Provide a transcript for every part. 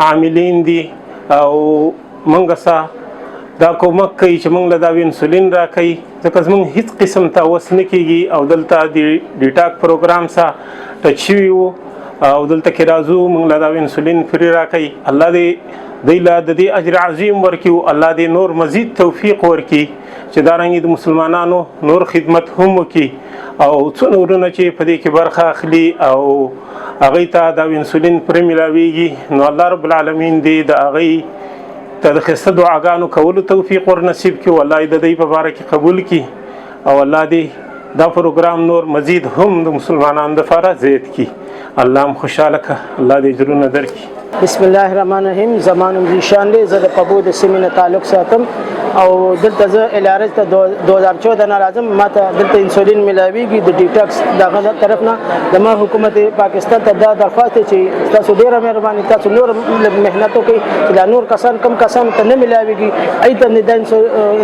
عاملین دي او منګه سا دا کومک کوي چې موږ له دا انسولین راکوي، ځکه زموږ هیڅ قسم تاوس نه کېږي او دلته د ډیټاک پروګرام سره ټچ شوي وو او دلته کې راځو موږ له دا انسولین فری راکوي. الله دې دوی له د دې اجر عظیم ورکړي او الله دې نور مزید توفیق ورکړي چې دارنګې د مسلمانانو نور خدمت هم وکړي او څو نورونه چې په دې کې برخه اخلي او هغوی ته دا انسولین پرې میلاویږي، نو الله رب العالمین دې د هغوی ته د ښایسته دعاګانو کولو توفیق ور نصیب کړي او الله د دوی په باره کې قبول کړي او الله دې دا پروګرام نور مزید هم د مسلمانانو دپاره زیات کړي. الله هم خوشحاله کړه، الله دې اجرونه درکړي. بسم الله الرحمن الرحیم. زمانم ذیشان دی، زه د پبو د سیمې نه تعلق ساتم او دلته زه LRH ته 2014 نه راځم. ما ته دلته انسولین میلاویږي د ډیټاکس دغه طرف نه. زما حکومت پاکستان ته دا درخواست دی چې تاسو ډېره مهرباني، تاسو نور محنت وکړئ چې دا نور کم کسانو ته نه میلاویږي، ای ته دا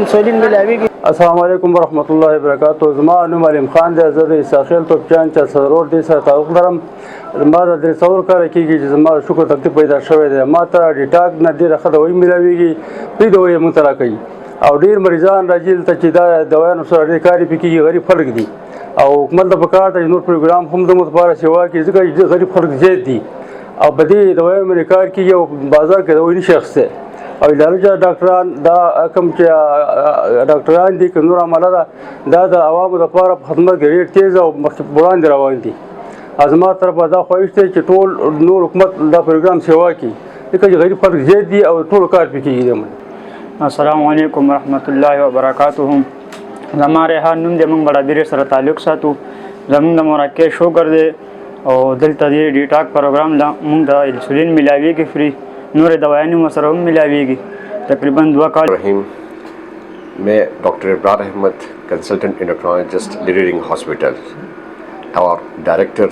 انسولین میلاویږي. السلام علیکم ورحمۃ اللہ وبرکاتہ. زما نوم علیم خان دی، زه د اساخیل توپچان چا سرور دی سره تعلق لرم. ما د درې څلور کاله کېږي چې زما شکر تکلیف پیدا شوی دی. ما ته ډیټاک نه ډېره ښه دوايي میلاویږي، فری دوايي یې موږ ته راکوي او ډېر مریضان راځي دلته چې دا دوایانو سره ډېر کار یې پرې کېږي. غریب خلک دي او حکومت ته پکار ده چې نور پروګرام هم زموږ لپاره سیوا کړي، ځکه چې غریب خلک زیات دي او په دې دوایانو باندې کار کېږي او بازار کې دوايي نشي اخیستی. او اداره ډاکټران دا کوم چې ډاکټران دي که نور عمله ده دا د عوامو لپاره په خدمت کې ډېر تیز او مخکې وړاندې روان دي. زما طرفه دا خواهش دی چې ټول نور حکومت دا پروګرام سیوا کړي، ځکه چې غریب خلک زیات دي او ټول کار پرې کېږي. السلام علیکم ورحمۃ اللہ وبرکاتہ. زما ریحان نوم دی، موږ بڑادرې سره تعلق ساتو. زموږ د مراکز شوګر دی او دلته د ډیټاک پروګرام موږ د انسولین میلاویږي فری، نور دوایانې مو سره هم میلاویږي تقریباً 2 کال. رحیم، میں doctor Abrar Ahmed, consultant endocrinologist leading hospital اور director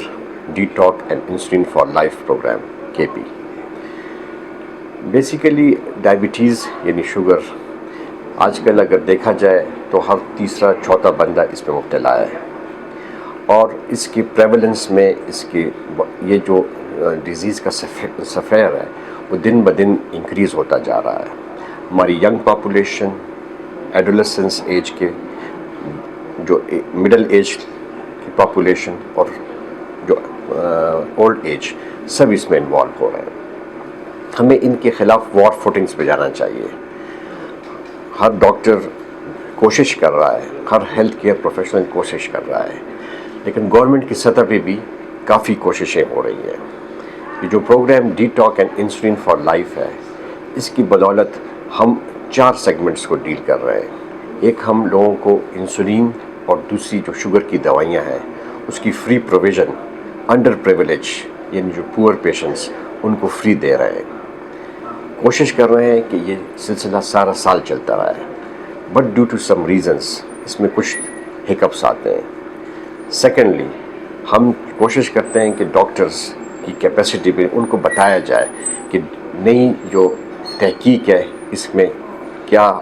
detox and insulin for life programme KP. Basically diabetes یعنی شوگر آج کل اگر دیکھا جائے تو ہر تیسرا چوتھا بندہ اس میں مبتلا ہے اور اس کی پریولنس میں اس کی یہ جو ڈیزیز کا سفیر ہے وہ دن بدن انکریز ہوتا جا رہا ہے. ہماری ینگ پاپولیشن، ایڈولسنس ایج کے جو مڈل ایج کی پاپولیشن اور جو اولڈ ایج سب اس میں انوالو ہو رہے ہیں. ہمیں ان کے خلاف وار فوٹنگز پہ جانا چاہیے. ہر ڈاکٹر کوشش کر رہا ہے، ہر ہیلتھ کیئر پروفیشنل کوشش کر رہا ہے، لیکن گورنمنٹ کی سطح پہ بھی کافی کوششیں ہو رہی ہیں. یہ جو programme detox and insulin for life ہے، اس کی بدولت ہم 4 سیگمنٹس کو ڈیل کر رہے ہیں. ایک، ہم لوگوں کو انسولین اور دوسری جو شوگر کی دوائیاں ہیں اس کی فری پروویژن انڈر پریویلیج یعنی جو پور پیشنٹس ان کو فری دے رہے ہیں. کوشش کر رہے ہیں کہ یہ سلسلہ سارا سال چلتا رہا ہے، but due to some reasons اس میں کچھ ہکپس آتے ہیں. سیکنڈلی، ہم کوشش کرتے ہیں کہ ڈاکٹرز کی کیپیسٹی پہ ان کو بتایا جائے کہ نئی جو تحقیق ہے اس میں کیا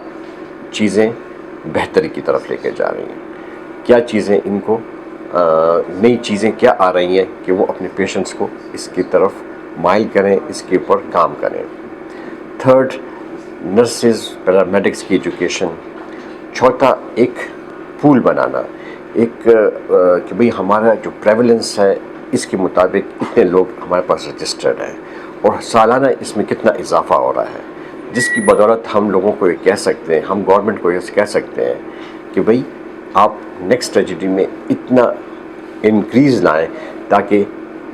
چیزیں بہتری کی طرف لے کے جا رہی ہیں، کیا چیزیں ان کو نئی چیزیں کیا آ رہی ہیں کہ وہ اپنے پیشنٹس کو اس کی طرف مائل کریں، اس کے اوپر کام کریں. تھرڈ، نرسز پیرامیڈکس کی ایجوکیشن. چوتھا، ایک پول بنانا، ایک کہ بھئی ہمارا جو پریولنس ہے اس کے مطابق اتنے لوگ ہمارے پاس رجسٹرڈ ہیں اور سالانہ اس میں کتنا اضافہ ہو رہا ہے، جس کی بدولت ہم لوگوں کو یہ کہہ سکتے ہیں، ہم گورنمنٹ کو یہ کہہ سکتے ہیں کہ بھئی آپ نیکسٹ ٹریجڈی میں اتنا انکریز لائیں تاکہ